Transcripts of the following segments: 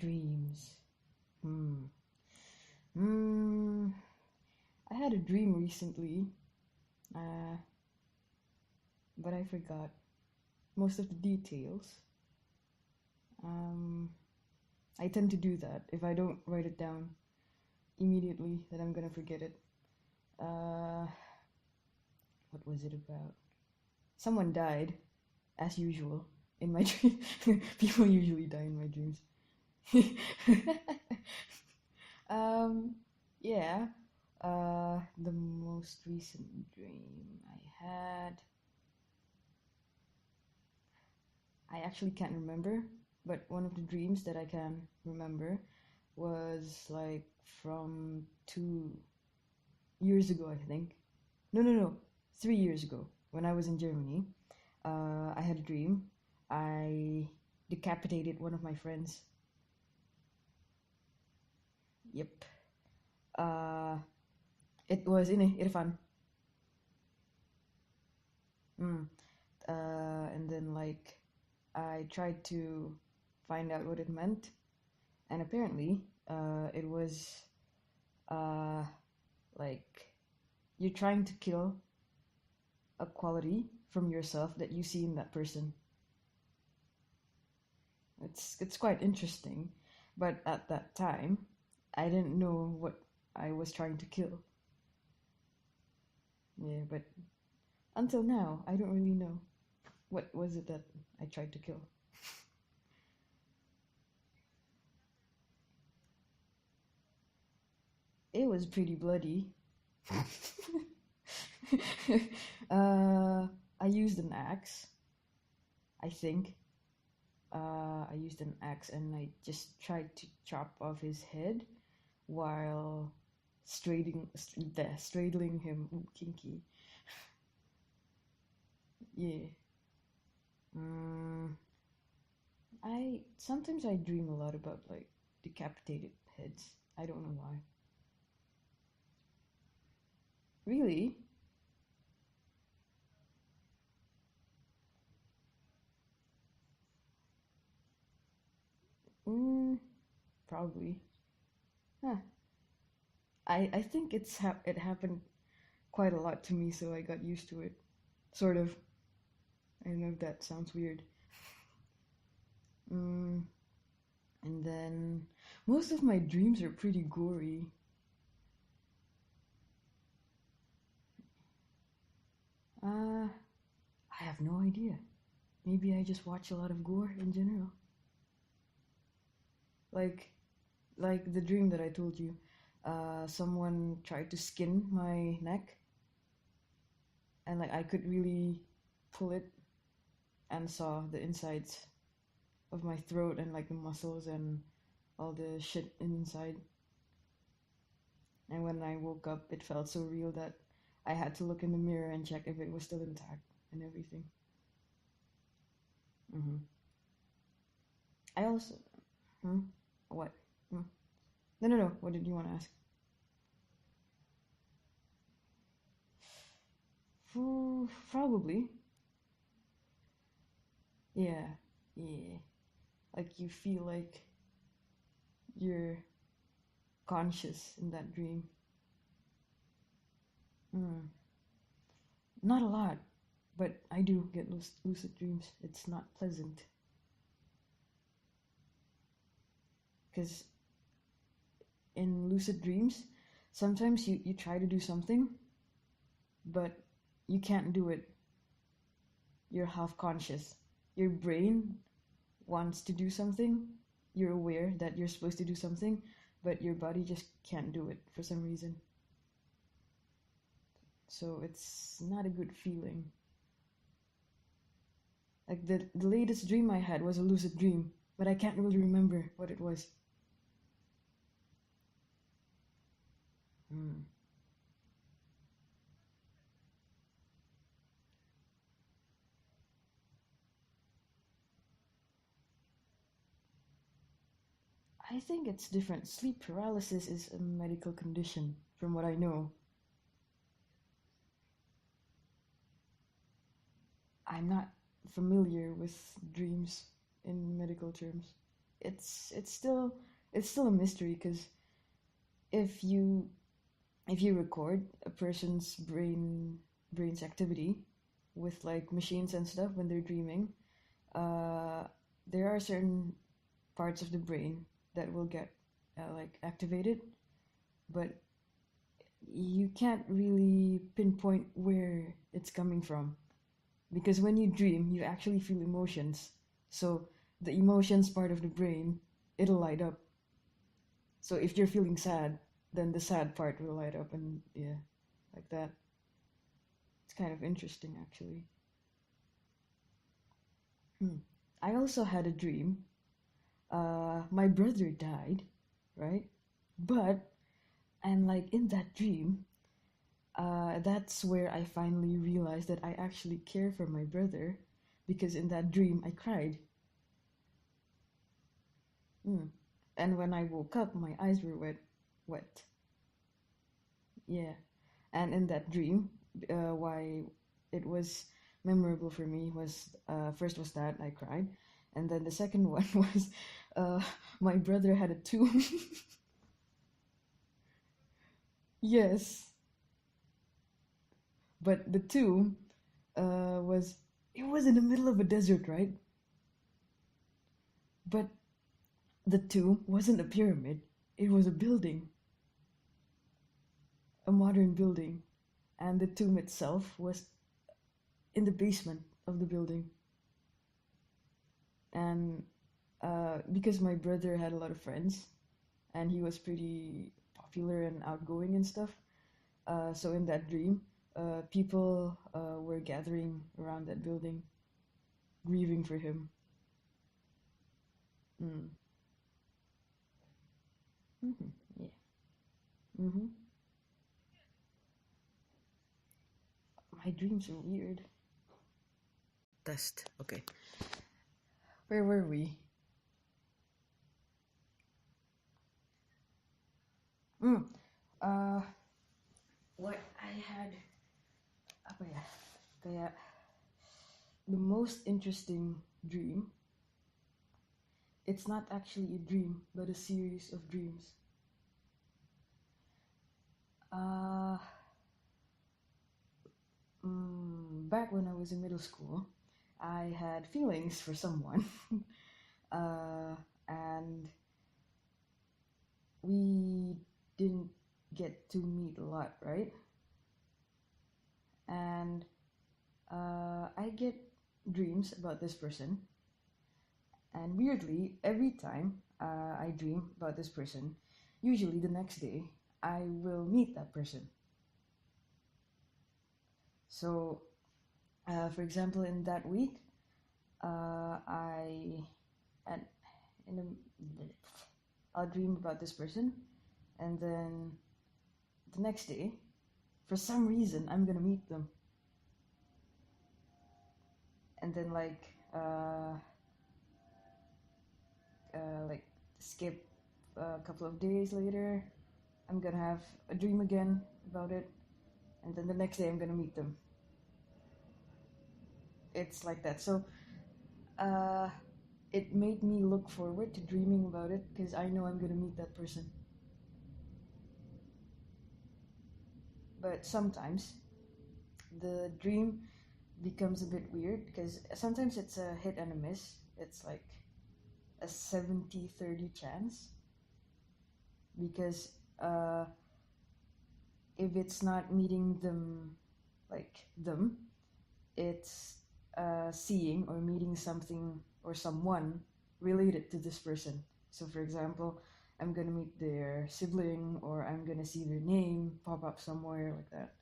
Dreams. Hmm. Hmm. I had a dream recently, uh, but I forgot most of the details. Um, I tend to do that. If I don't write it down immediately, then I'm gonna forget it. Uh, what was it about? Someone died, as usual, in my dream. People usually die in my dreams. um, yeah. The most recent dream I had, I actually can't remember, but one of the dreams that I can remember was like from 2 years ago, I think. No, 3 years ago when I was in Germany. I had a dream. I decapitated one of my friends. Yep. Uh, it was in Irfan. Mm. And then like I tried to find out what it meant, and apparently, it was uh, like you're trying to kill a quality from yourself that you see in that person. It's quite interesting, but at that time, I didn't know what I was trying to kill. Yeah, but until now, I don't really know what was it that I tried to kill. It was pretty bloody. uh, I used an axe, I think. I used an axe and I just tried to chop off his head while straddling him. Ooh, kinky. Yeah. Mm, I sometimes I dream a lot about like decapitated heads. I don't know why. Really? Mm, probably. Huh. I think it happened quite a lot to me, so I got used to it. Sort of. I don't know if that sounds weird. Mm, and then most of my dreams are pretty gory. I have no idea. Maybe I just watch a lot of gore in general. Like like the dream that I told you. Someone tried to skin my neck, and like I could really pull it and saw the insides of my throat and like the muscles and all the shit inside. And when I woke up, it felt so real that I had to look in the mirror and check if it was still intact and everything. hmm I also, hmm? What? Hmm? No. What did you want to ask? Probably. Yeah, yeah. Like you feel like you're conscious in that dream. Mm. Not a lot, but I do get lucid dreams. It's not pleasant because in lucid dreams, sometimes you try to do something, but you can't do it. You're half conscious. Your brain wants to do something. You're aware that you're supposed to do something, but your body just can't do it for some reason. So it's not a good feeling. Like the latest dream I had was a lucid dream, but I can't really remember what it was. Hmm. I think it's different. Sleep paralysis is a medical condition, from what I know. I'm not familiar with dreams in medical terms. it's still a mystery because if you if you record a person's brain's activity with like machines and stuff when they're dreaming, uh, there are certain parts of the brain that will get like activated, but you can't really pinpoint where it's coming from because when you dream, you actually feel emotions. So the emotions part of the brain, it'll light up. So if you're feeling sad, then the sad part will light up, and yeah, like that. It's kind of interesting, actually. Hmm. I also had a dream. My brother died, right? But and like in that dream, that's where I finally realized that I actually care for my brother, because in that dream I cried. Hmm. And when I woke up, my eyes were wet. Yeah. And in that dream, why it was memorable for me was first was that I cried, and then the second one was uh, my brother had a tomb. Yes, but the tomb was it was in the middle of a desert, right? But the tomb wasn't a pyramid; it was a building, a modern building, and the tomb itself was in the basement of the building. And because my brother had a lot of friends, and he was pretty popular and outgoing and stuff. So in that dream, people were gathering around that building, grieving for him. Mm. Hmm. Yeah. Hmm. My dreams are weird. Test. Okay. Where were we? Mm. Uh, what I had. Apa ya? Kayak the most interesting dream. It's not actually a dream, but a series of dreams. Uh, Back when I was in middle school, I had feelings for someone, uh, and we didn't get to meet a lot, right? And I get dreams about this person, and weirdly, every time I dream about this person, usually the next day, I will meet that person. So, for example, in that week, I and in a, I'll dream about this person, and then the next day, for some reason, I'm gonna meet them, and then like skip a couple of days later, I'm gonna have a dream again about it, and then the next day I'm gonna meet them. It's like that. So uh, it made me look forward to dreaming about it because I know I'm gonna meet that person. But sometimes the dream becomes a bit weird because sometimes it's a hit and a miss. It's like a 70-30 chance because if it's not meeting them, like them, it's seeing or meeting something or someone related to this person. So, for example, I'm gonna meet their sibling or I'm gonna see their name pop up somewhere like that.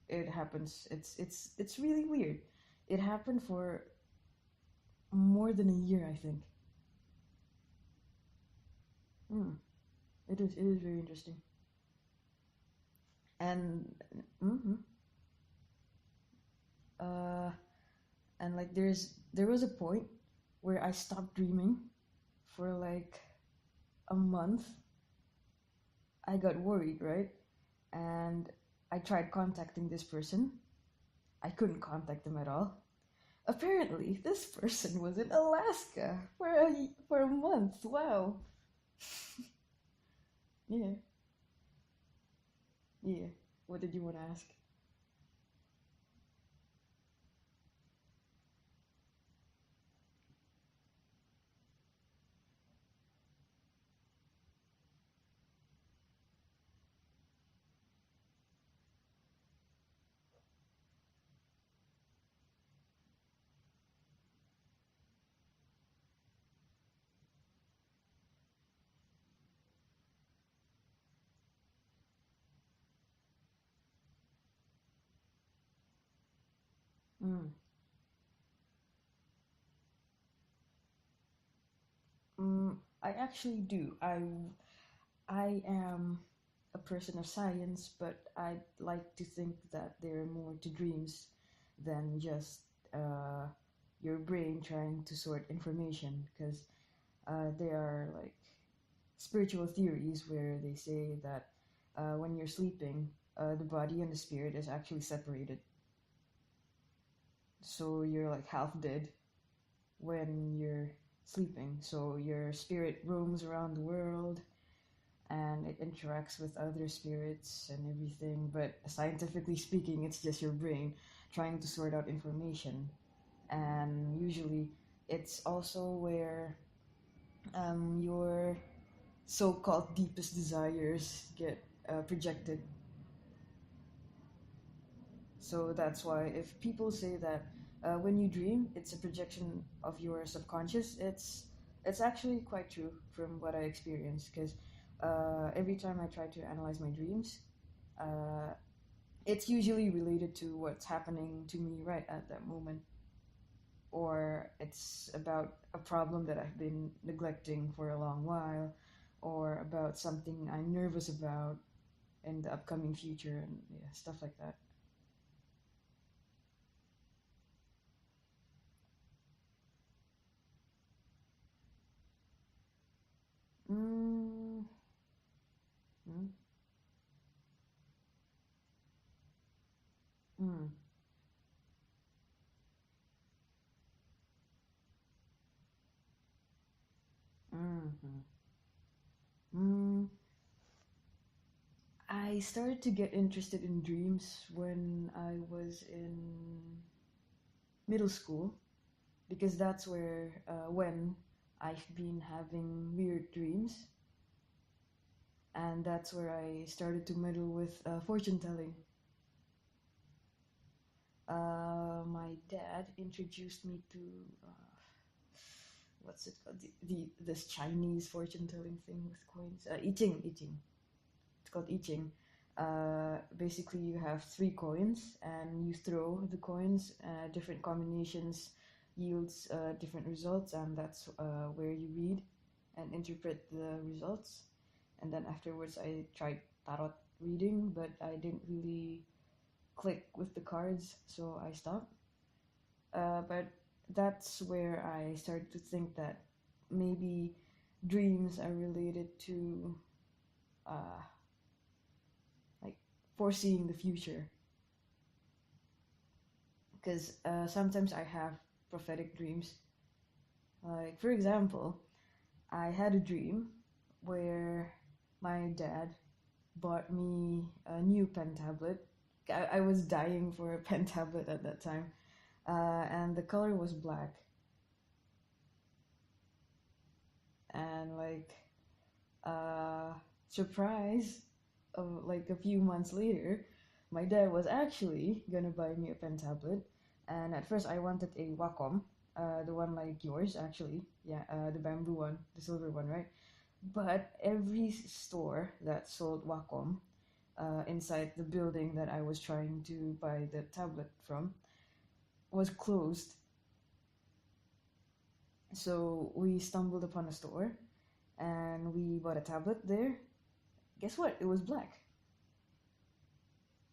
It happens. It's really weird. It happened for more than a year, I think. Hmm. It is very interesting. And mm-hmm, uh, and like there was a point where I stopped dreaming for like a month. I got worried, right? And I tried contacting this person. I couldn't contact them at all. Apparently, this person was in Alaska for a month. Wow. Yeah, yeah. What did you want to ask? Mm. I actually do. I am a person of science, but I like to think that there are more to dreams than just uh, your brain trying to sort information. Because there are like spiritual theories where they say that when you're sleeping, the body and the spirit is actually separated. So you're like half dead when you're sleeping. So your spirit roams around the world and it interacts with other spirits and everything. But scientifically speaking, it's just your brain trying to sort out information. And usually, it's also where your so called deepest desires get projected. So that's why if people say that when you dream, it's a projection of your subconscious, it's actually quite true from what I experienced. Because every time I try to analyze my dreams, uh, it's usually related to what's happening to me right at that moment, or it's about a problem that I've been neglecting for a long while, or about something I'm nervous about in the upcoming future, and yeah, stuff like that. Mm, mm, mm, mm, mm. I started to get interested in dreams when I was in middle school because that's where when I've been having weird dreams, and that's where I started to meddle with fortune telling. My dad introduced me to what's it called? The this Chinese fortune telling thing with coins. I Ching, I Ching. It's called I Ching. Basically, you have three coins, and you throw the coins. Different combinations yields different results, and that's where you read and interpret the results. And then afterwards, I tried tarot reading, but I didn't really click with the cards, so I stopped. But that's where I started to think that maybe dreams are related to uh, like foreseeing the future. Because sometimes I have prophetic dreams. Like, for example, I had a dream where my dad bought me a new pen tablet. I was dying for a pen tablet at that time, and the color was black. And like uh, surprise, like a few months later, my dad was actually gonna buy me a pen tablet. And at first, I wanted a Wacom, the one like yours, actually. Yeah, the bamboo one, the silver one, right? But every store that sold Wacom inside the building that I was trying to buy the tablet from was closed. So we stumbled upon a store and we bought a tablet there. Guess what? It was black.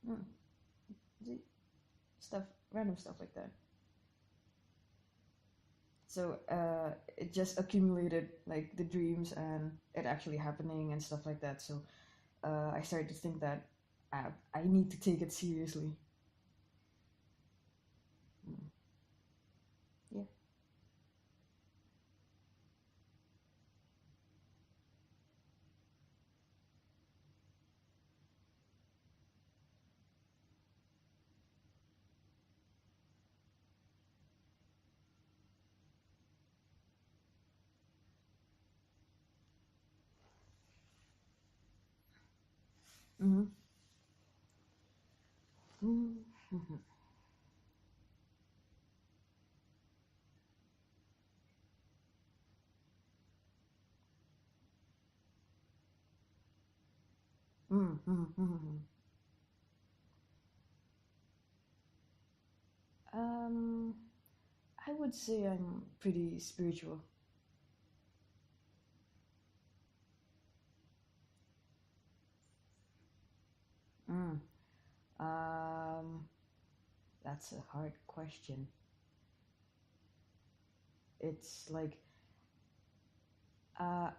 Hmm. Stuff, random stuff like that. So it just accumulated like the dreams and it actually happening and stuff like that. So I started to think that I need to take it seriously. Mm-hmm. Mm-hmm. Mm-hmm. Mm-hmm. Um, I would say I'm pretty spiritual. Mm. Um, that's a hard question. It's like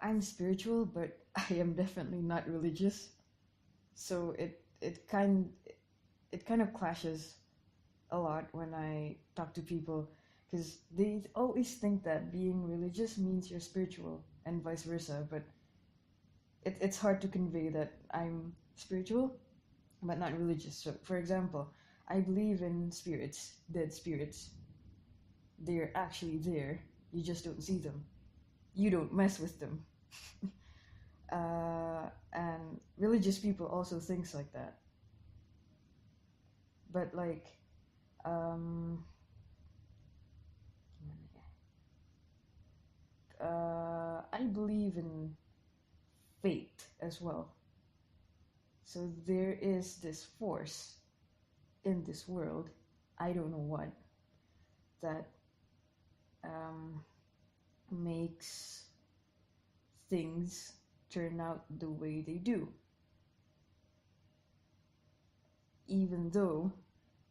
I'm spiritual, but I am definitely not religious. So it kind of clashes a lot when I talk to people because they always think that being religious means you're spiritual and vice versa. But it's hard to convey that I'm spiritual but not religious. So, for example, I believe in spirits, dead spirits. They're actually there. You just don't see them. You don't mess with them. And religious people also thinks like that. But like, um, I believe in fate as well. So there is this force in this world. I don't know what that um, makes things turn out the way they do, even though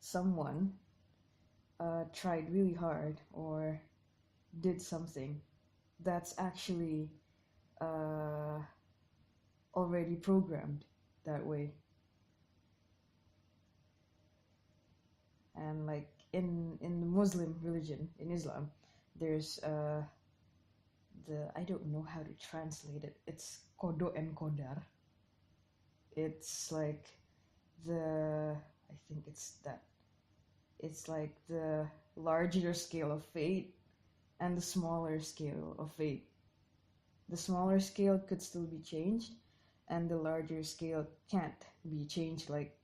someone tried really hard or did something that's actually uh, already programmed that way. And like in the Muslim religion, in Islam, there's the I don't know how to translate it. It's kodo and kodar. It's like the I think it's that it's like the larger scale of fate and the smaller scale of fate. The smaller scale could still be changed, and the larger scale can't be changed, like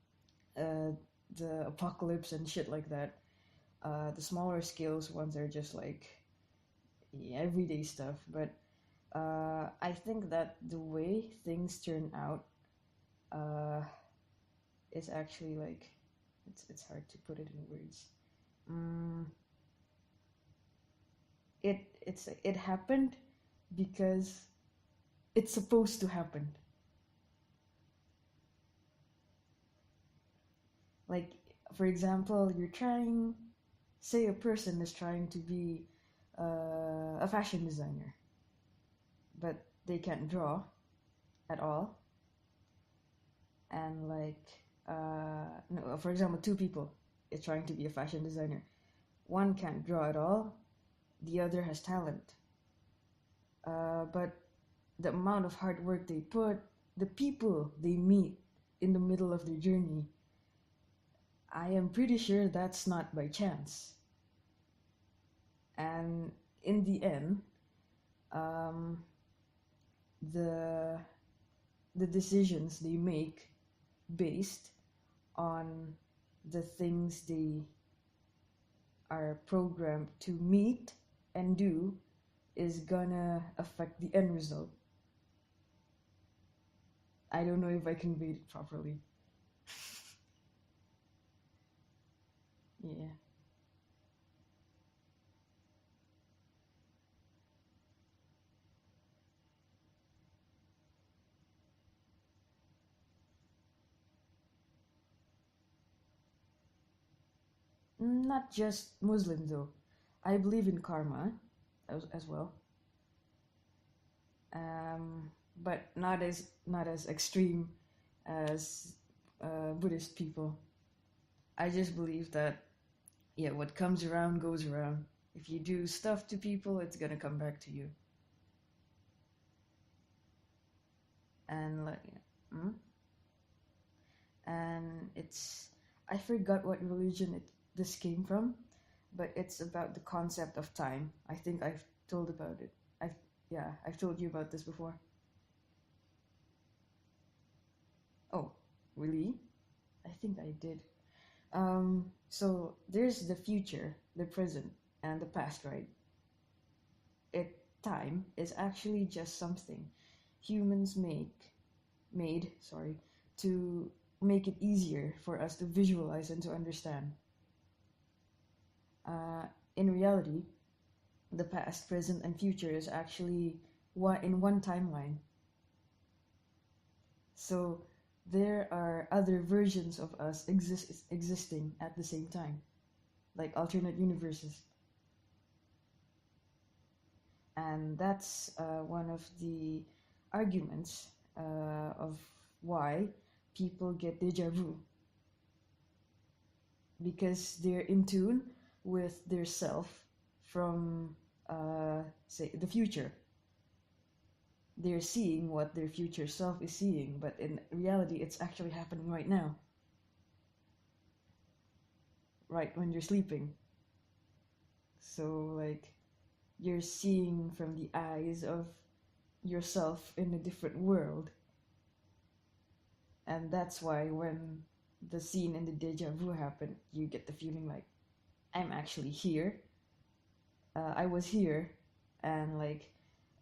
uh, the apocalypse and shit like that. The smaller scales ones are just like everyday stuff, but I think that the way things turn out uh, is actually like it's hard to put it in words. Mm, it happened because it's supposed to happen. Like for example, say a person is trying to be a fashion designer, but they can't draw at all, and like no, for example, two people is trying to be a fashion designer. One can't draw at all, the other has talent. But the amount of hard work they put, the people they meet in the middle of their journey, I am pretty sure that's not by chance. And in the end, um, the the decisions they make based on the things they are programmed to meet and do is gonna affect the end result. I don't know if I conveyed it properly. Yeah. Not just Muslim though. I believe in karma as well. Um, but not as extreme as Buddhist people. I just believe that yeah, what comes around goes around. If you do stuff to people, it's gonna come back to you. And like, mm? And it's I forgot what religion this came from, but it's about the concept of time. I think I've told about it. I've told you about this before. Oh, Really? I think I did. So there's the future, the present, and the past, right? Time is actually just something humans made, sorry, to make it easier for us to visualize and to understand. Uh, in reality, the past, present, and future is actually one timeline. So there are other versions of us existing at the same time, like alternate universes. And that's one of the arguments of why people get deja vu, because they're in tune with their self from, say, the future. They're seeing what their future self is seeing, but in reality, it's actually happening right now, right when you're sleeping. So, like, you're seeing from the eyes of yourself in a different world. And that's why when the scene in the deja vu happened, you get the feeling like, I'm actually here. I was here, and like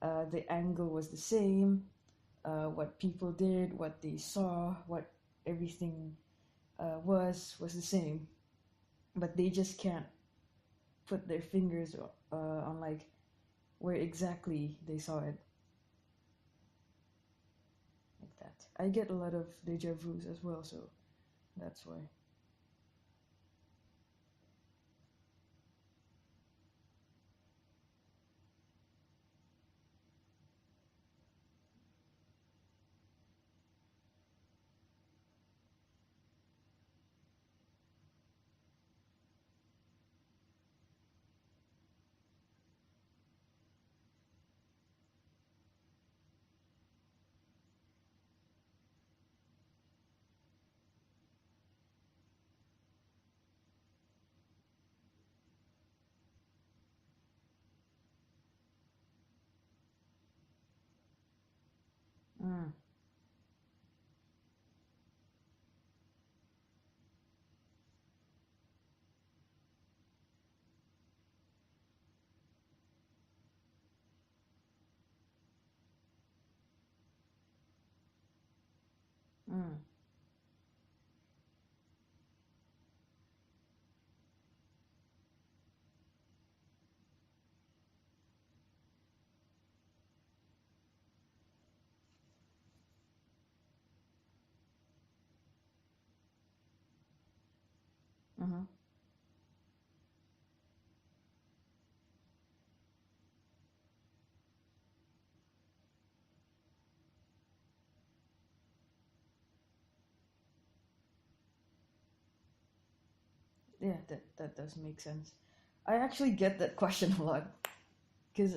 the angle was the same. What people did, what they saw, what everything was the same, but they just can't put their fingers on like where exactly they saw it. Like that. I get a lot of deja vus as well, so that's why. Mm, mm, mm-hmm. Yeah, that does make sense. I actually get that question a lot because,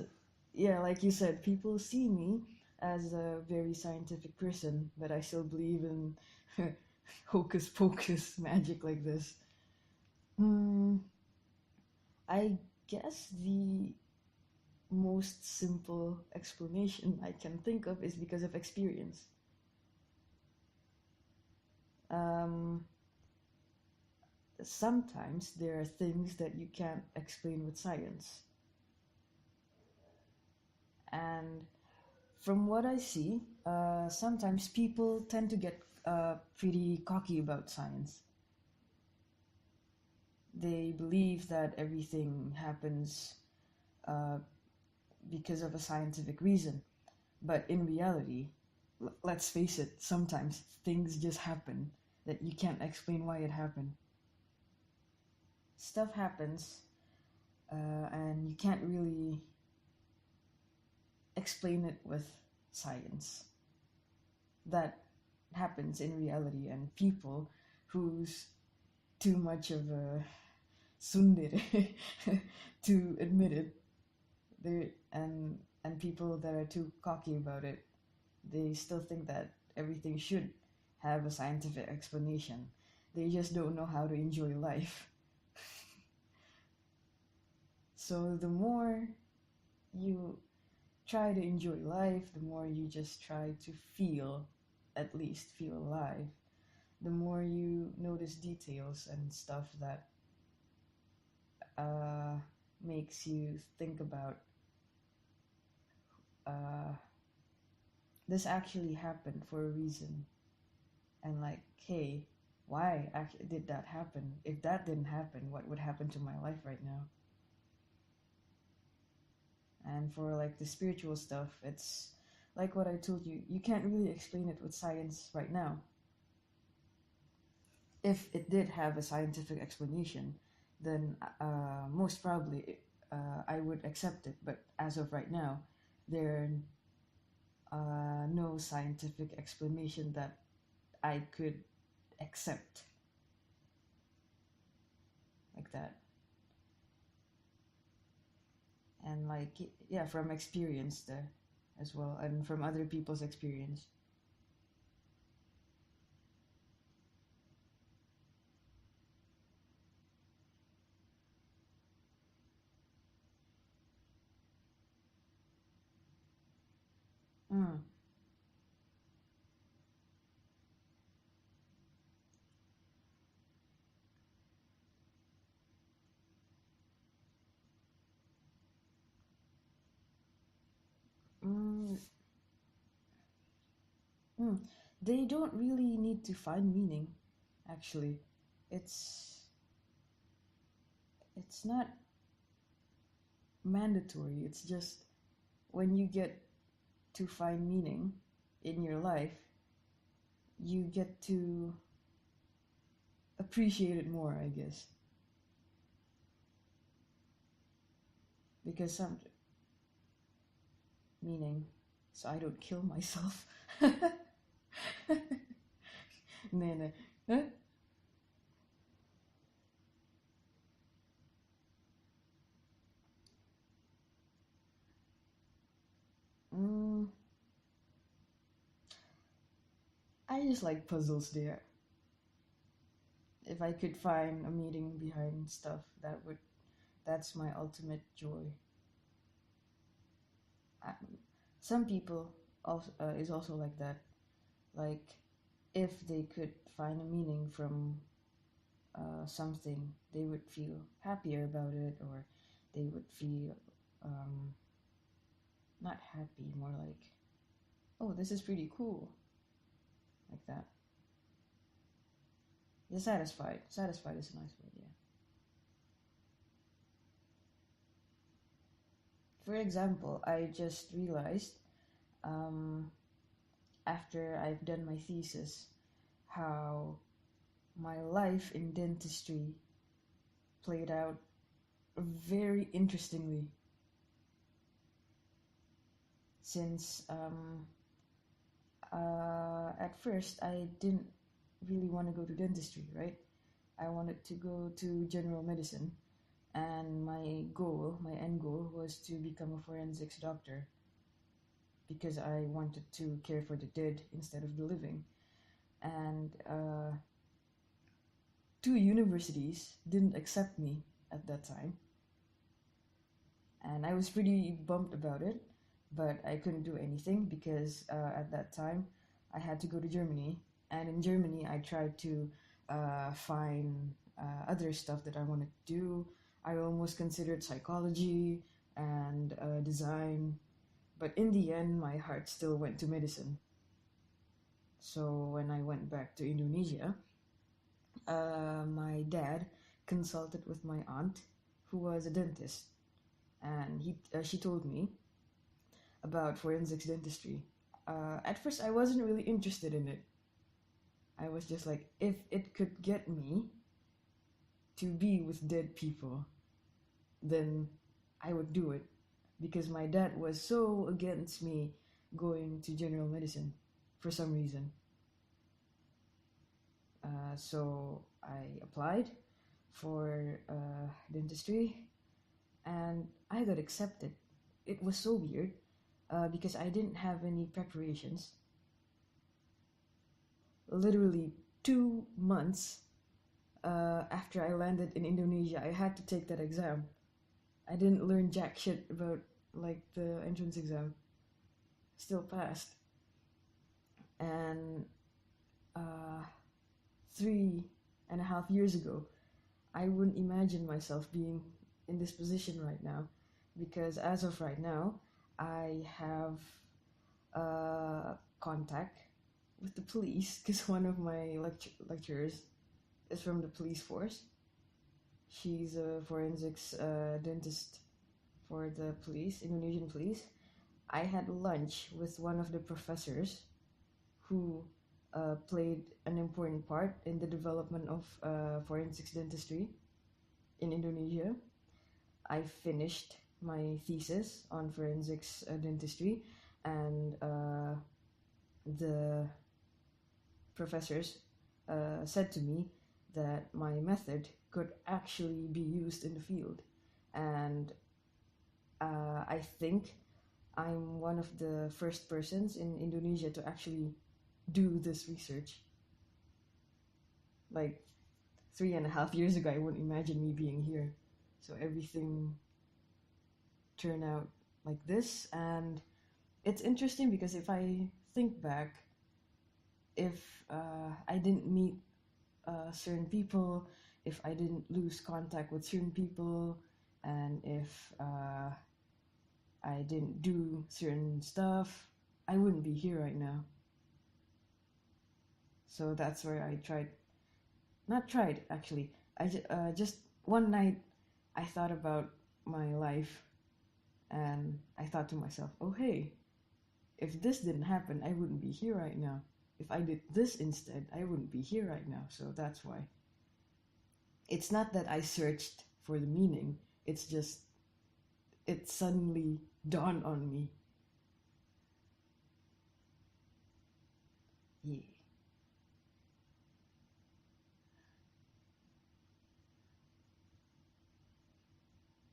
yeah, like you said, people see me as a very scientific person, but I still believe in hocus pocus magic like this. Hmm, I guess the most simple explanation I can think of is because of experience. Um, Sometimes there are things that you can't explain with science, and from what I see, sometimes people tend to get pretty cocky about science. They believe that everything happens uh, because of a scientific reason. But in reality, let's face it, sometimes things just happen that you can't explain why it happened. Stuff happens, and you can't really explain it with science. That happens in reality, and people who's too much of a tsundere to admit it. And people that are too cocky about it, they still think that everything should have a scientific explanation. They just don't know how to enjoy life. So the more you try to enjoy life, the more you just try to feel, at least feel alive. the more you notice details and stuff that uh, makes you think about uh, this actually happened for a reason, and like, hey, why did that happen? If that didn't happen, what would happen to my life right now? And for like the spiritual stuff, it's like what I told you, you can't really explain it with science right now. If it did have a scientific explanation, then most probably I would accept it. But as of right now, there no scientific explanation that I could accept like that. And like, yeah, from experience there as well, and from other people's experience. Mm. Mm. Mm. They don't really need to find meaning, actually. It's it's not mandatory. It's just when you get to find meaning in your life, you get to appreciate it more, I guess. Because some meaning, so I don't kill myself. No, no. Huh? Mm, I just like puzzles there. If I could find a meaning behind stuff, that's my ultimate joy. I, some people also is also like that. Like if they could find a meaning from something, they would feel happier about it, or they would feel um, not happy, more like, oh, this is pretty cool, like that. You're satisfied. Satisfied is a nice word, yeah. For example, I just realized um, after I've done my thesis how my life in dentistry played out very interestingly, since at first I didn't really want to go to dentistry, right? I wanted to go to general medicine, and my end goal was to become a forensics doctor because I wanted to care for the dead instead of the living. And two universities didn't accept me at that time, and I was pretty bummed about it, but I couldn't do anything because at that time I had to go to Germany, and in Germany I tried to find other stuff that I wanted to do. I almost considered psychology and design, but in the end my heart still went to medicine. So when I went back to Indonesia, my dad consulted with my aunt, who was a dentist, and she told me about forensics dentistry. At first, I wasn't really interested in it. I was just like, if it could get me to be with dead people, then I would do it. Because my dad was so against me going to general medicine for some reason. So I applied for dentistry, and I got accepted. It was so weird because I didn't have any preparations. Literally 2 months after I landed in Indonesia, I had to take that exam. I didn't learn jack shit about like the entrance exam. Still passed. And uh, 3.5 years ago, I wouldn't imagine myself being in this position right now, because as of right now, I have contact with the police because one of my lecturers is from the police force. She's a forensics dentist for the police, Indonesian police. I had lunch with one of the professors who played an important part in the development of forensics dentistry in Indonesia. I finished my thesis on forensics dentistry, and the professors said to me that my method could actually be used in the field. And I think I'm one of the first persons in Indonesia to actually do this research. Like 3.5 years ago, I wouldn't imagine me being here. So everything turned out like this. And it's interesting because if I think back, if I didn't meet certain people, if I didn't lose contact with certain people, and if I didn't do certain stuff, I wouldn't be here right now. So that's where I tried, not tried actually, I just one night I thought about my life, and I thought to myself, oh hey, if this didn't happen, I wouldn't be here right now. If I did this instead, I wouldn't be here right now. So that's why. It's not that I searched for the meaning, it's just it suddenly dawned on me. Yeah.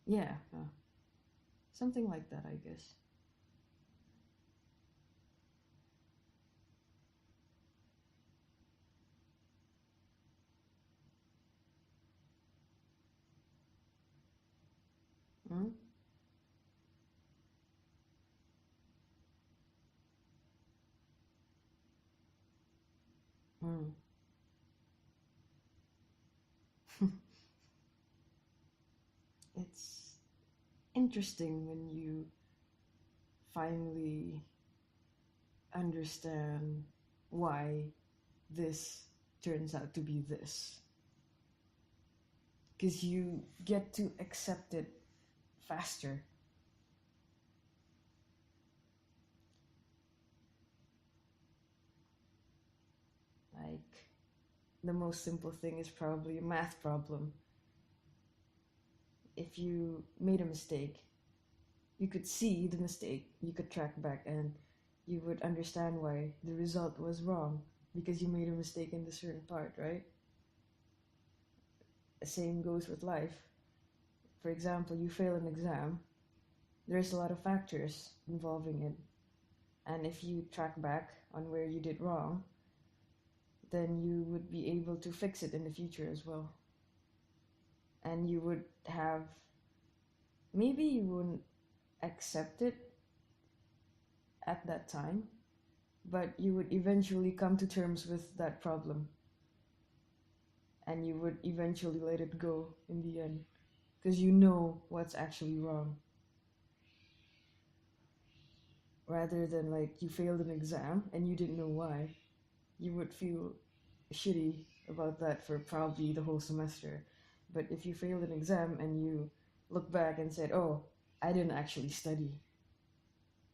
Yeah, something like that, I guess. Mm? Mm. It's interesting when you finally understand why this turns out to be this. Because you get to accept it faster. Like, the most simple thing is probably a math problem. If you made a mistake, you could see the mistake, you could track back, and you would understand why the result was wrong because you made a mistake in the certain part, right? The same goes with life. For example, you fail an exam, there's a lot of factors involving it. And if you track back on where you did wrong, then you would be able to fix it in the future as well. And you would have, maybe you wouldn't accept it at that time, but you would eventually come to terms with that problem. And you would eventually let it go in the end because you know what's actually wrong. Rather than like you failed an exam and you didn't know why, you would feel shitty about that for probably the whole semester. But if you failed an exam and you look back and said, oh, I didn't actually study,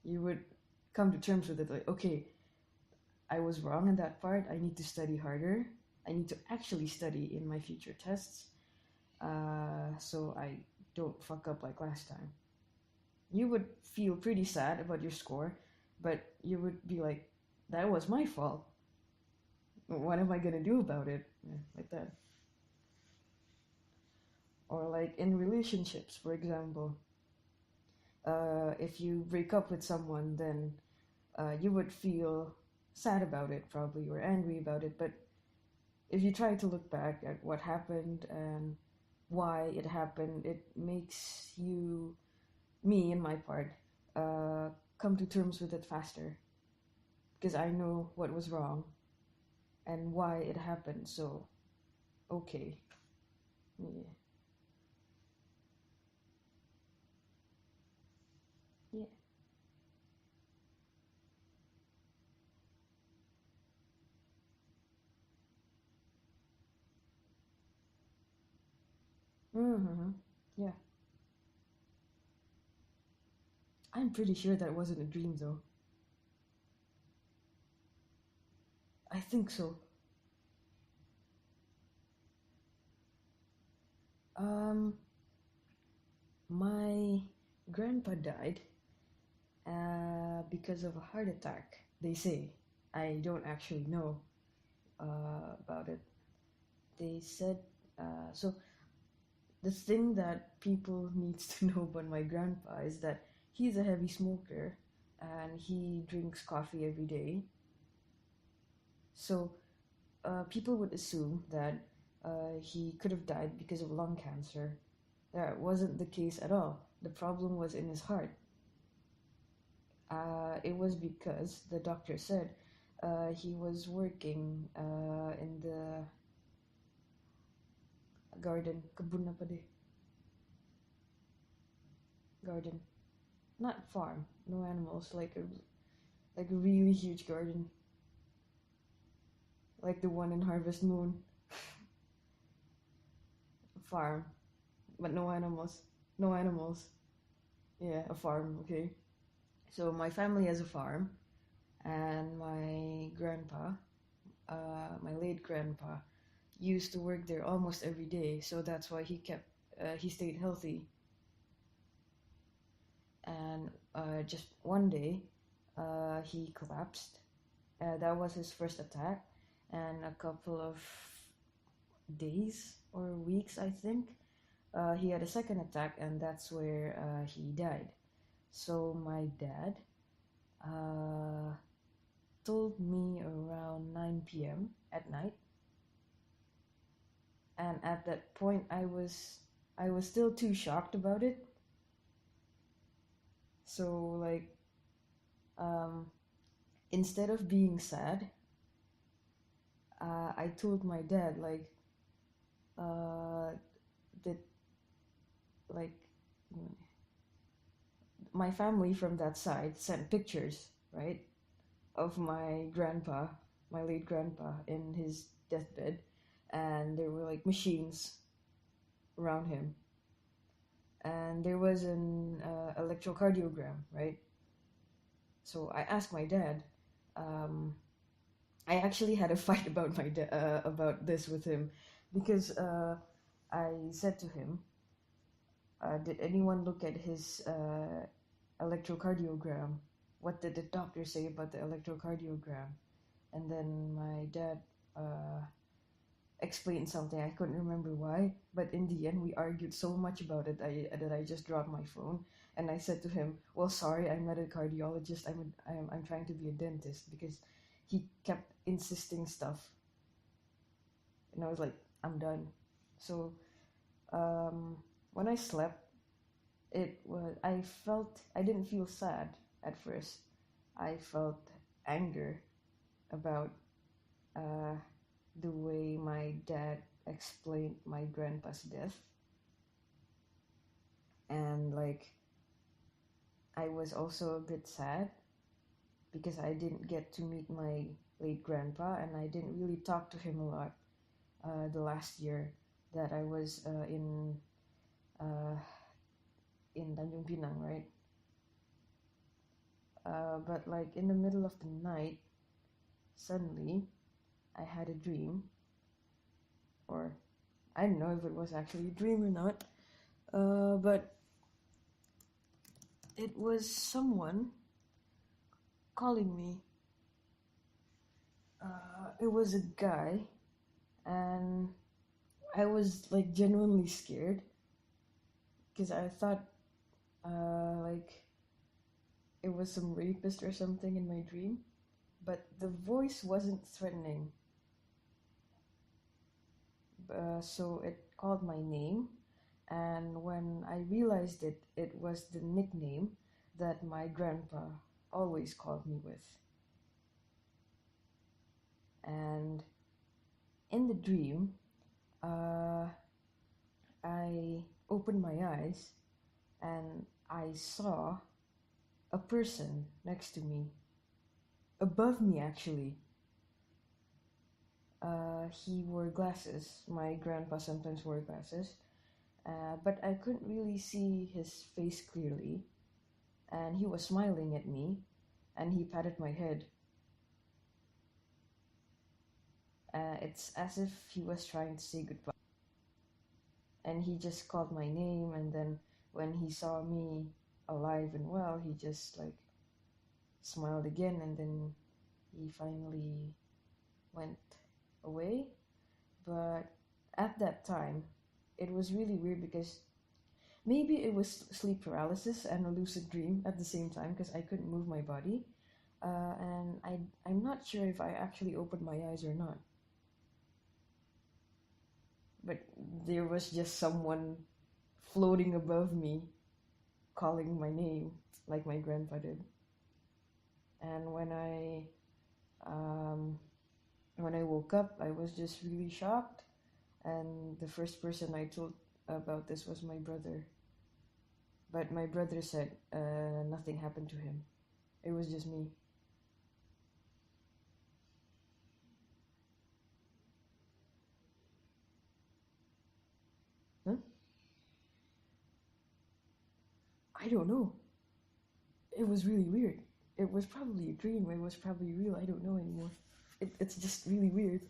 you would come to terms with it like, okay, I was wrong in that part, I need to study harder, I need to actually study in my future tests, so I don't fuck up like last time. You would feel pretty sad about your score, but you would be like, that was my fault. What am I gonna do about it? Yeah, like that. Or like in relationships, for example, if you break up with someone, then you would feel sad about it, probably, or angry about it. But if you try to look back at what happened and why it happened, it makes you, me in my part, come to terms with it faster because I know what was wrong and why it happened. So, okay. Yeah. Yeah. Mm-hmm. Yeah. I'm pretty sure that wasn't a dream though. I think so. Um, my grandpa died because of a heart attack. They say. I don't actually know about it. They said so. The thing that people needs to know about my grandpa is that he's a heavy smoker and he drinks coffee every day. So people would assume that he could have died because of lung cancer. That wasn't the case at all. The problem was in his heart. It was because the doctor said he was working in the garden, kebun apa deh? Garden, not farm, no animals, like a really huge garden, like the one in Harvest Moon. Farm, but no animals, no animals. Yeah, a farm. Okay. So my family has a farm, and my grandpa, my late grandpa, used to work there almost every day. So that's why he stayed healthy. And just one day, he collapsed. That was his first attack, and a couple of days or weeks, I think, he had a second attack, and that's where he died. So my dad uh, told me around 9 p.m. at night, and at that point, I was still too shocked about it. So like, um, instead of being sad, I told my dad like that like my family from that side sent pictures, right, of my grandpa, my late grandpa, in his deathbed, and there were like machines around him, and there was an electrocardiogram, right? So I asked my dad. Um, I actually had a fight about about this with him, because I said to him, "Did anyone look at his electrocardiogram? What did the doctor say about the electrocardiogram?" And then my dad uh, explained something. I couldn't remember why, but in the end, we argued so much about it that I just dropped my phone, and I said to him, "Well, sorry, I'm not a cardiologist. I'm trying to be a dentist," because he kept insisting stuff, and I was like, "I'm done." So um, when I slept, I didn't feel sad at first. I felt anger about uh, the way my dad explained my grandpa's death, and like I was also a bit sad because I didn't get to meet my late grandpa, and I didn't really talk to him a lot the last year that I was uh, in Tanjung Pinang, right? But like in the middle of the night, suddenly I had a dream, or I don't know if it was actually a dream or not, but it was someone calling me. It was a guy, and I was like genuinely scared because I thought like it was some rapist or something in my dream, but the voice wasn't threatening. So it called my name, and when I realized it was the nickname that my grandpa always called me with. And in the dream, uh, I opened my eyes and I saw a person next to me, above me actually. He wore glasses. My grandpa sometimes wore glasses, but I couldn't really see his face clearly. And he was smiling at me, and he patted my head. It's as if he was trying to say goodbye. And he just called my name, and then when he saw me alive and well, he just like smiled again, and then he finally went away. But at that time, it was really weird because maybe it was sleep paralysis and a lucid dream at the same time because I couldn't move my body. And I'm not sure if I actually opened my eyes or not. But there was just someone floating above me calling my name like my grandpa did. And um, when I woke up, I was just really shocked. And the first person I told about this was my brother. But my brother said nothing happened to him. It was just me. Huh? I don't know. It was really weird. It was probably a dream. It was probably real. I don't know anymore. It's just really weird.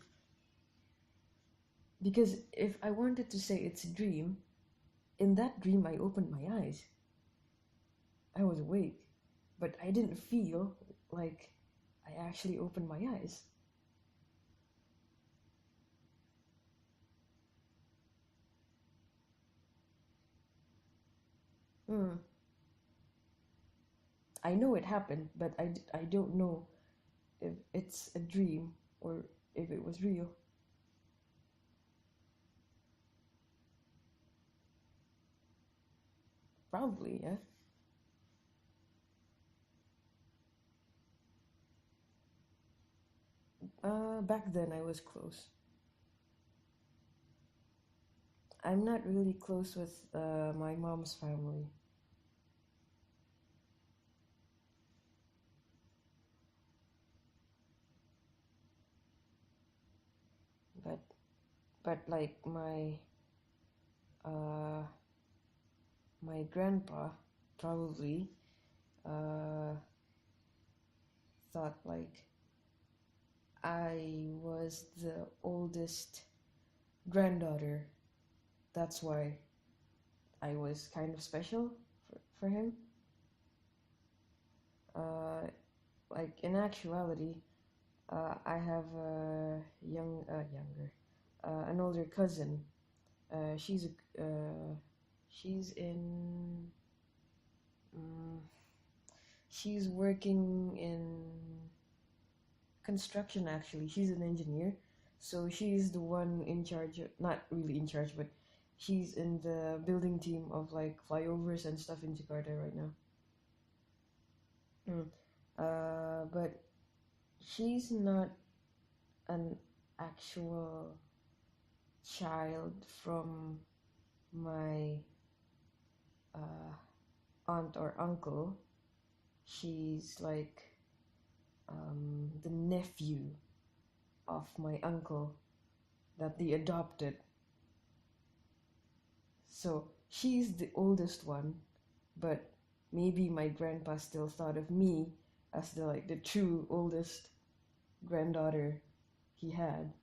Because if I wanted to say it's a dream, in that dream I opened my eyes. I was awake. But I didn't feel like I actually opened my eyes. Hmm. I know it happened, but I don't know if it's a dream or if it was real. Probably, yeah. Back then I was close. I'm not really close with my mom's family, but like uh my grandpa probably uh thought like I was the oldest granddaughter. That's why I was kind of special for him. Uh, like in actuality, I have a an older cousin. Uh, she's a, uh, she's in, um, she's working in construction actually. She's an engineer, so she's the one in charge. Not really in charge, but she's in the building team of like flyovers and stuff in Jakarta right now. Mm. But she's not an actual child from my uh, aunt or uncle. She's like the nephew of my uncle that they adopted. So she's the oldest one, but maybe my grandpa still thought of me as the true oldest granddaughter he had.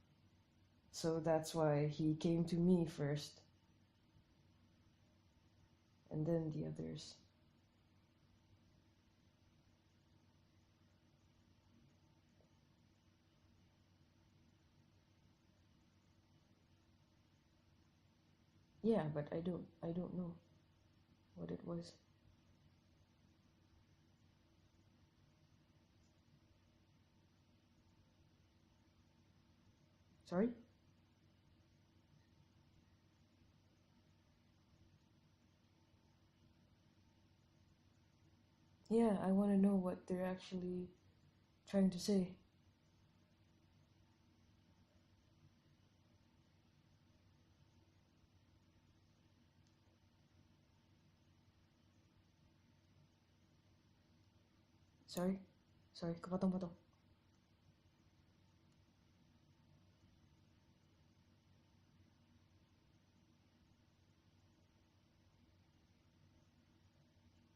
So that's why he came to me first and then the others. Yeah, but I don't know what it was. Sorry? Yeah, I want to know what they're actually trying to say. Sorry, sorry, kepotong-potong.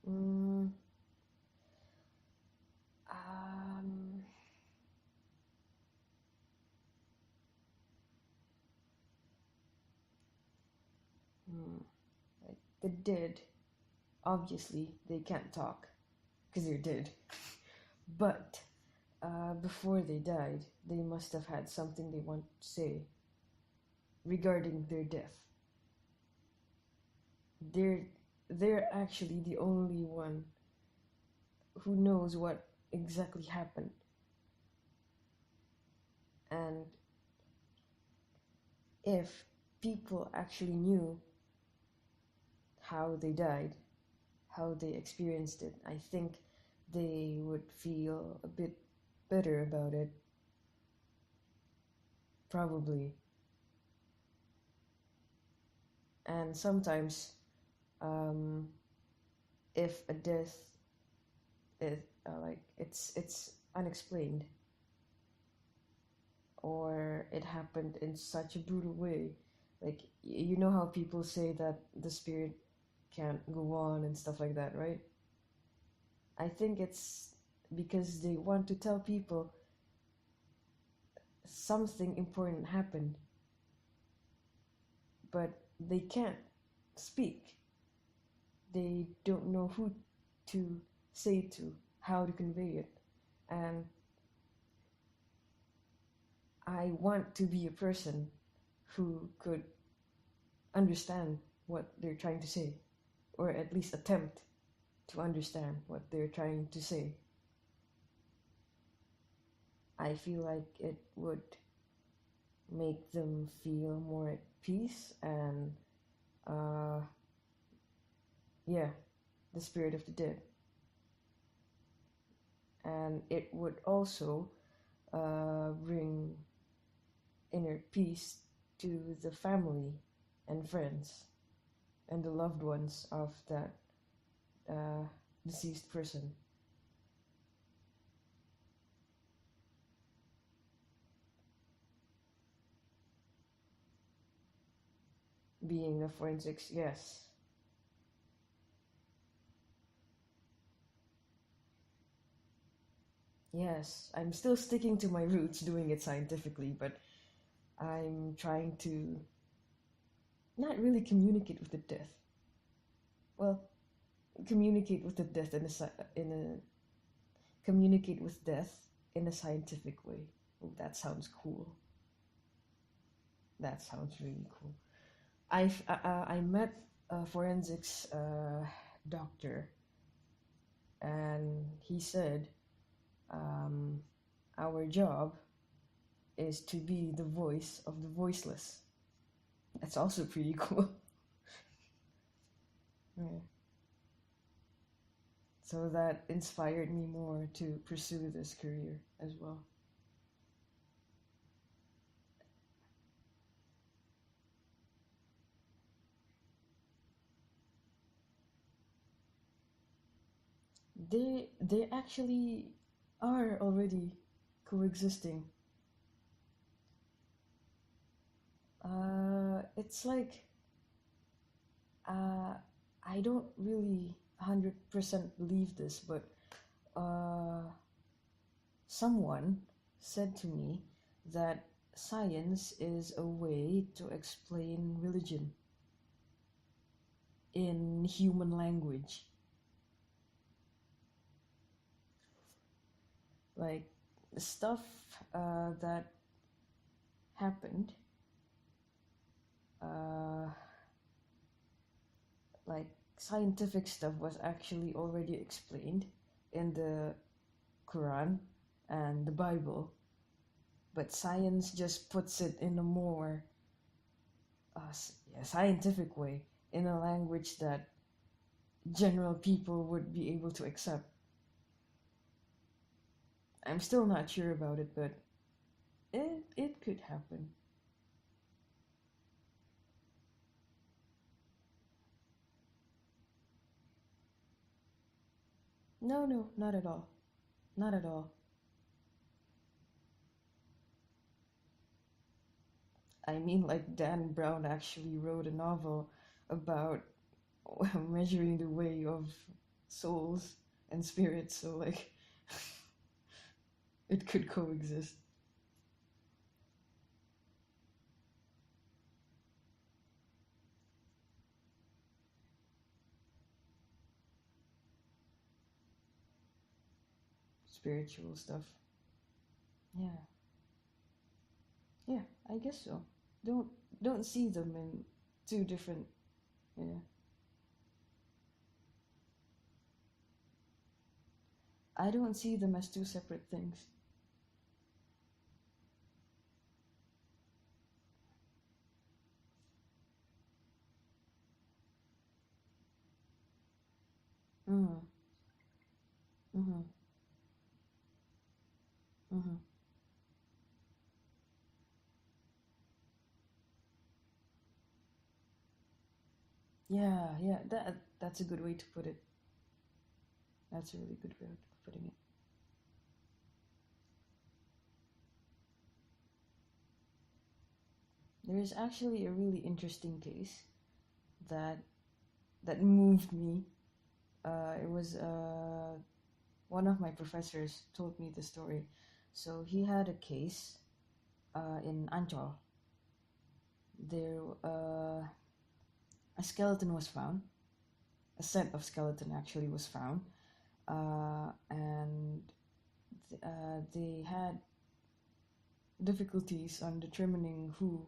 Mm, um, hmm, like the dead, obviously they can't talk because they're dead. But before they died, they must have had something they want to say regarding their death. They're they're actually the only one who knows what exactly happened. And if people actually knew how they died, how they experienced it, I think they would feel a bit better about it, probably. And sometimes, um, if a death is like it's unexplained, or it happened in such a brutal way, like you know how people say that the spirit can't go on and stuff like that, right? I think it's because they want to tell people something important happened, but they can't speak. They don't know who to say to, how to convey it. And I want to be a person who could understand what they're trying to say, or at least attempt to understand what they're trying to say. I feel like it would make them feel more at peace and, uh, yeah, the spirit of the dead. And it would also bring inner peace to the family and friends and the loved ones of that uh, deceased person. Being a forensics, yes. Yes, I'm still sticking to my roots doing it scientifically, but I'm trying to not really communicate with the death. Well, communicate with the death in a communicate with death in a scientific way. Oh, that sounds cool. That sounds really cool. I met a forensics doctor, and he said um, our job is to be the voice of the voiceless. That's also pretty cool. Yeah. So that inspired me more to pursue this career as well. They actually are already coexisting. It's like uh, I don't really 100% believe this, but uh, someone said to me that science is a way to explain religion in human language. Like the stuff that happened, uh, like scientific stuff was actually already explained in the Quran and the Bible, but science just puts it in a more scientific way, in a language that general people would be able to accept. I'm still not sure about it, but it could happen. No, no, not at all. not at all. I mean, like Dan Brown actually wrote a novel about measuring the way of souls and spirits, so like it could coexist. Spiritual stuff. Yeah. Yeah, I guess so. Don't don't see them in two different. Yeah. I don't see them as two separate things. Mm. Mhm. Mhm. Yeah, yeah. That's a good way to put it. That's a really good way of putting it. There is actually a really interesting case that that moved me. It was one of my professors told me the story. So he had a case in Ancol. There, a skeleton was found. A set of skeleton actually was found, and they had difficulties on determining who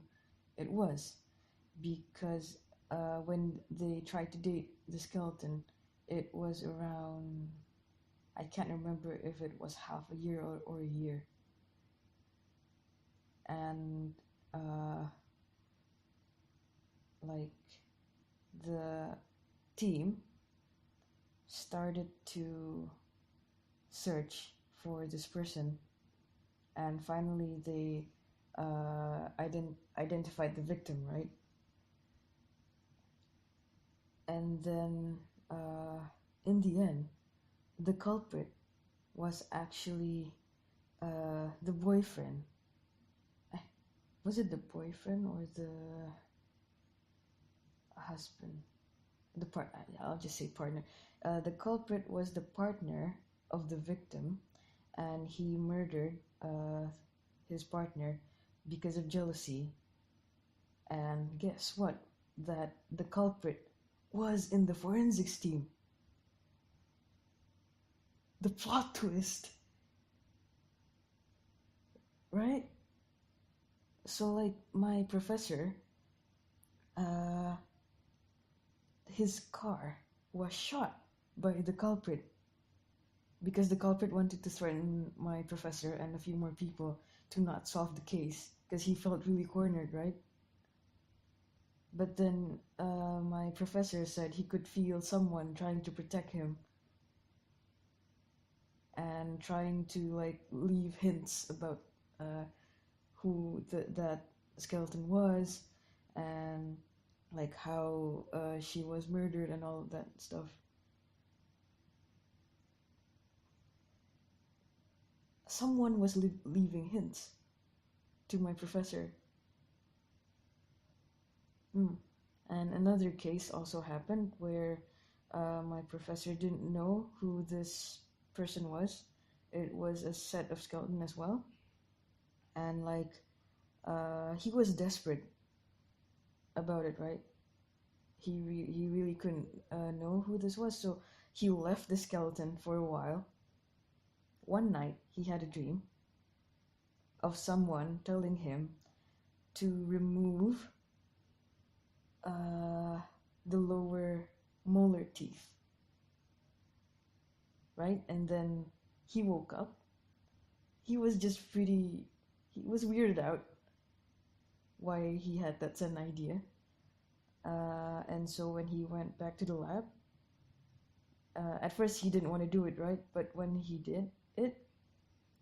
it was because when they tried to date the skeleton, it was around, I can't remember if it was half a year or a year. And uh, like the team started to search for this person, and finally they identified the victim, right? And then in the end, the culprit was actually the boyfriend. Eh, Was it the boyfriend or the husband? The part. I'll just say partner. The culprit was the partner of the victim, and he murdered his partner because of jealousy. And guess what? That the culprit was in the forensics team. The plot twist, right? So, like, my professor, uh, his car was shot by the culprit because the culprit wanted to threaten my professor and a few more people to not solve the case because he felt really cornered, right? But then my professor said he could feel someone trying to protect him and trying to like leave hints about uh, who that skeleton was and like how she was murdered and all of that stuff. Someone was leaving hints to my professor. Mm. And another case also happened where my professor didn't know who this person was. It was a set of skeleton as well, and like he was desperate about it, right? He really couldn't know who this was, so he left the skeleton for a while. One night, he had a dream of someone telling him to remove uh, the lower molar teeth, right? And then he woke up. He was just pretty. He was weirded out why he had that sudden idea. And so when he went back to the lab, at first he didn't want to do it, right? But when he did it,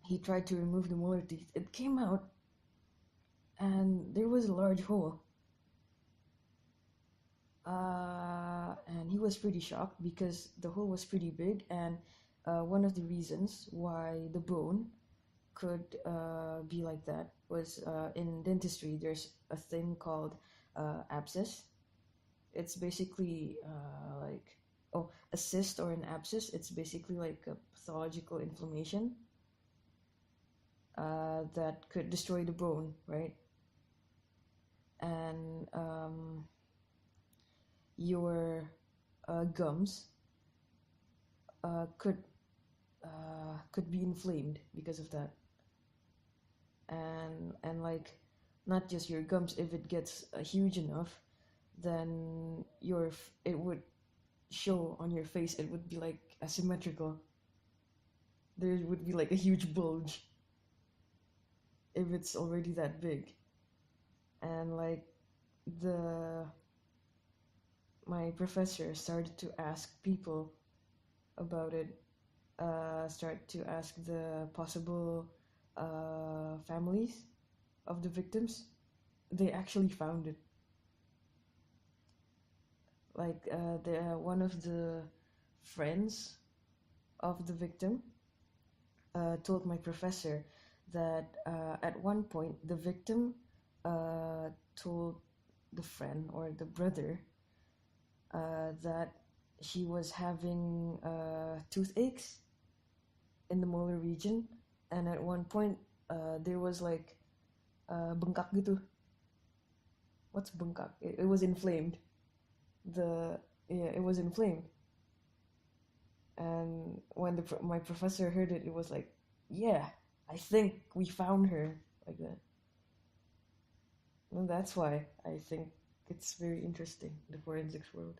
he tried to remove the molar teeth. It came out, and there was a large hole. And he was pretty shocked because the hole was pretty big, and one of the reasons why the bone could be like that was in dentistry, there's a thing called abscess. It's basically like, oh, a cyst or an abscess. It's basically like a pathological inflammation that could destroy the bone, right? And your gums uh, could could be inflamed because of that, and like not just your gums. If it gets huge enough, then it would show on your face. It would be like asymmetrical. There would be like a huge bulge if it's already that big. And like the my professor started to ask people about it, start to ask the possible families of the victims. They actually found it. Like one of the friends of the victim told my professor that at one point the victim told the friend or the brother that she was having toothaches in the molar region, and at one point there was like bengkak gitu. What's bengkak? It was inflamed. It was inflamed. And when my professor heard it, it was like, yeah, I think we found her, like that. And that's why I think it's very interesting, the forensics world.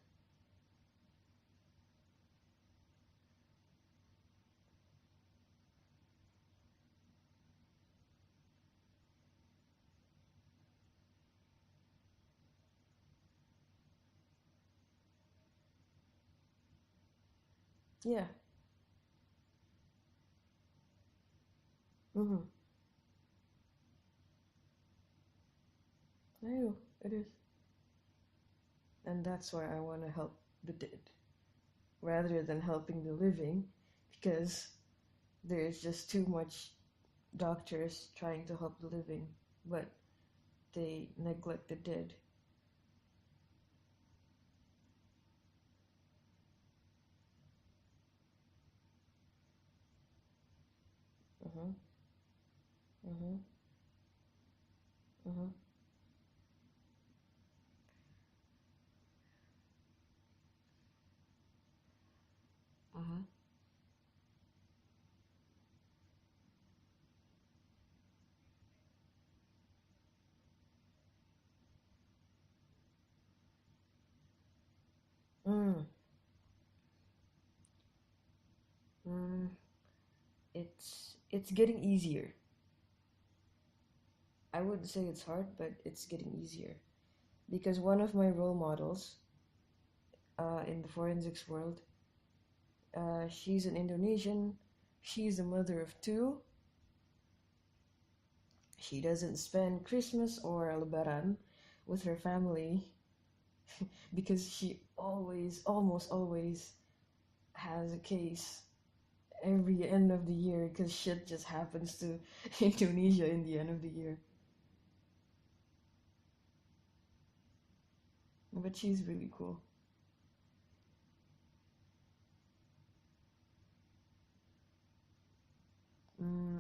Yeah. Mm-hmm. I know, it is. And that's why I want to help the dead rather than helping the living, because there's just too much doctors trying to help the living, but they neglect the dead. Uh-huh. Uh-huh. Uh-huh. Uh-huh. Mm. Mm. It's getting easier. I wouldn't say it's hard, but it's getting easier because one of my role models in the forensics world, she's an Indonesian. She's a mother of two. She doesn't spend Christmas or Lebaran with her family because she almost always, has a case every end of the year because shit just happens to Indonesia in the end of the year. But she's really cool.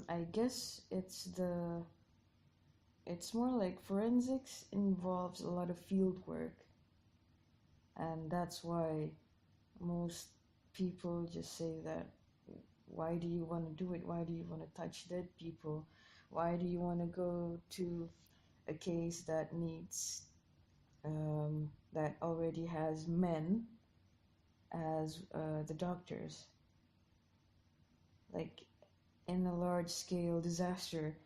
I guess it's more like forensics involves a lot of field work, and that's why most people just say that, why do you want to do it? Why do you want to touch dead people? Why do you want to go to a case that needs that already has men as the doctors? Like in a large scale disaster,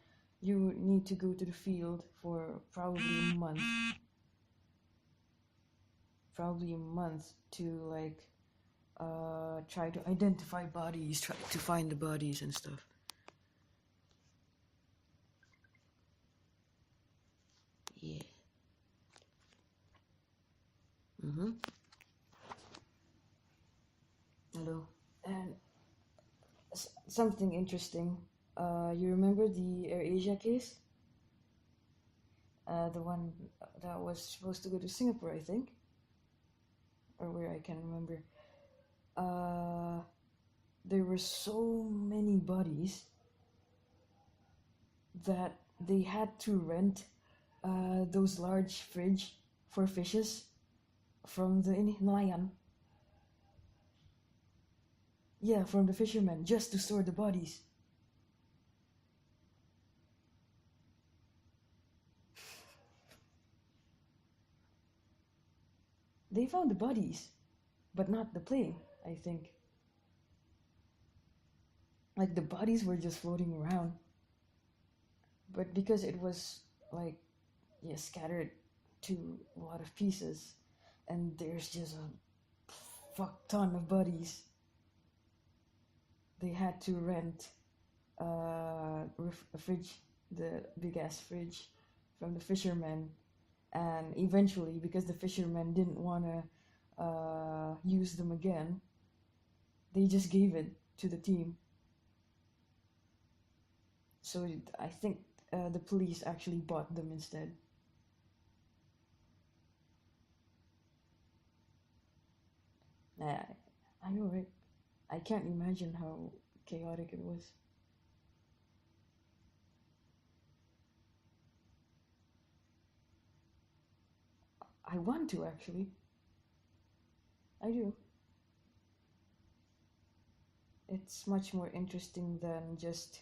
you need to go to the field for probably a month to like try to identify bodies, try to find the bodies and stuff. Yeah. Mm-hmm. Hello. And something interesting. You remember the AirAsia case? The one that was supposed to go to Singapore, I think, or where, I can't remember. There were so many bodies that they had to rent those large fridge for fishes from the nelayan. Yeah, from the fishermen, just to store the bodies. They found the bodies, but not the plane, I think. Like the bodies were just floating around. But because it was like, yeah, scattered to a lot of pieces, and there's just a fuck ton of bodies, they had to rent a fridge, the big ass fridge, from the fishermen. And eventually, because the fishermen didn't want to use them again, they just gave it to the team. So I think the police actually bought them instead. I know, right? I can't imagine how chaotic it was. I want to, actually. I do. It's much more interesting than just,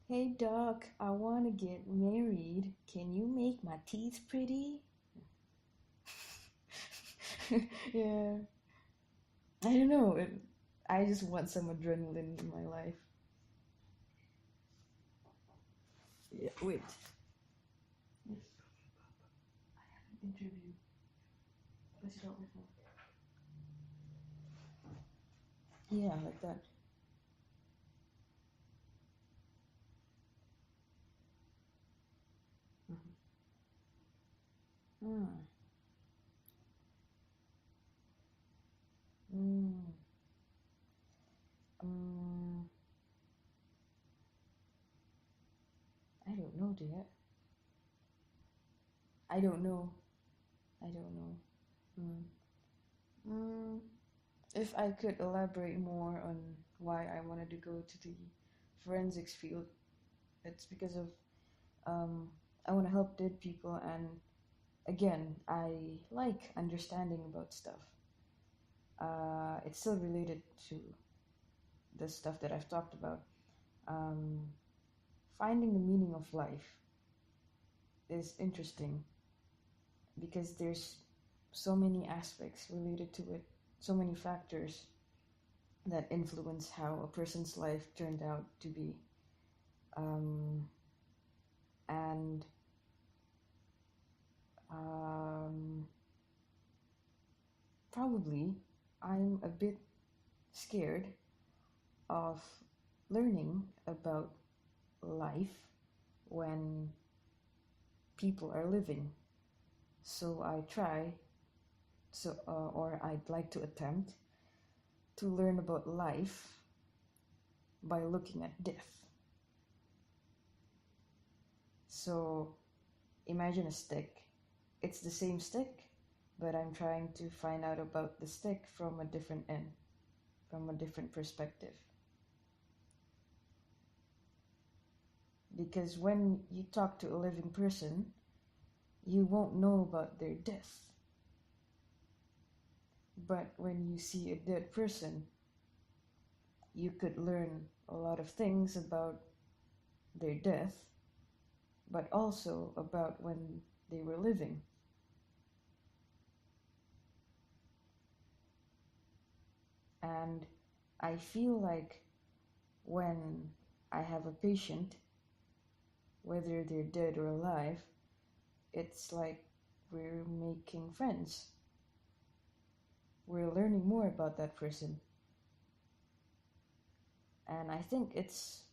hey doc, I want to get married. Can you make my teeth pretty? Yeah. I don't know. I just want some adrenaline in my life. Yeah, wait. Yes. I have an interview. Let's start with one. Yeah, like that. Mm-hmm. Mm. Mm. I don't know, dear. I don't know. I don't know. Mm. Mm. If I could elaborate more on why I wanted to go to the forensics field, it's because of I want to help dead people, and again, I like understanding about stuff. It's still related to the stuff that I've talked about. Um, Finding the meaning of life is interesting because there's so many aspects related to it, so many factors that influence how a person's life turned out to be. Um, and Probably I'm a bit scared of learning about life when people are living. So I try, or I'd like to attempt to learn about life by looking at death. So imagine a stick. It's the same stick, but I'm trying to find out about the stick from a different end, from a different perspective. Because when you talk to a living person, you won't know about their death. But when you see a dead person, you could learn a lot of things about their death, but also about when they were living. And I feel like when I have a patient, whether they're dead or alive, it's like we're making friends. We're learning more about that person. And I think it's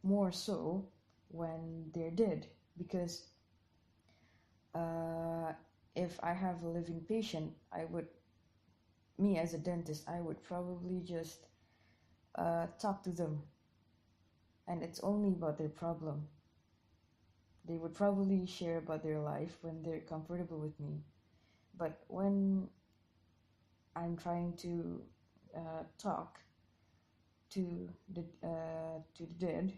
more so when they're dead, because if I have a living patient, me as a dentist, I would probably just talk to them and it's only about their problem. They would probably share about their life when they're comfortable with me. But when I'm trying to talk to the dead,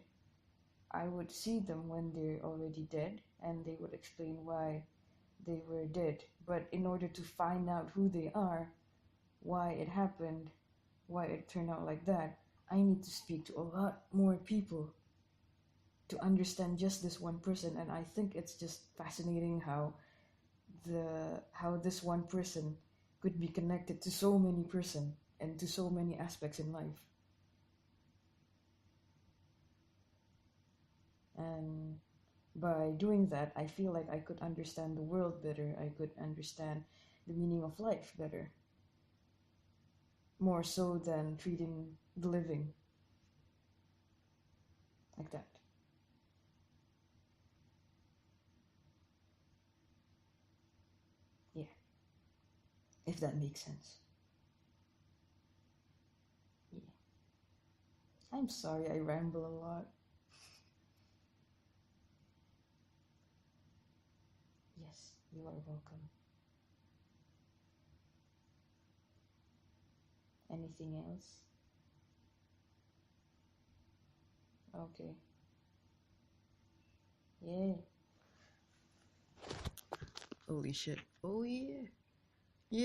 I would see them when they're already dead, and they would explain why they were dead. But in order to find out who they are, why it happened, why it turned out like that, I need to speak to a lot more people to understand just this one person. And I think it's just fascinating how this one person could be connected to so many person and to so many aspects in life. And by doing that, I feel like I could understand the world better. I could understand the meaning of life better, more so than treating the living like that. Yeah, if that makes sense. Yeah. I'm sorry I ramble a lot. Yes, you are welcome. Anything else? Okay. Yeah. Holy shit. Oh yeah.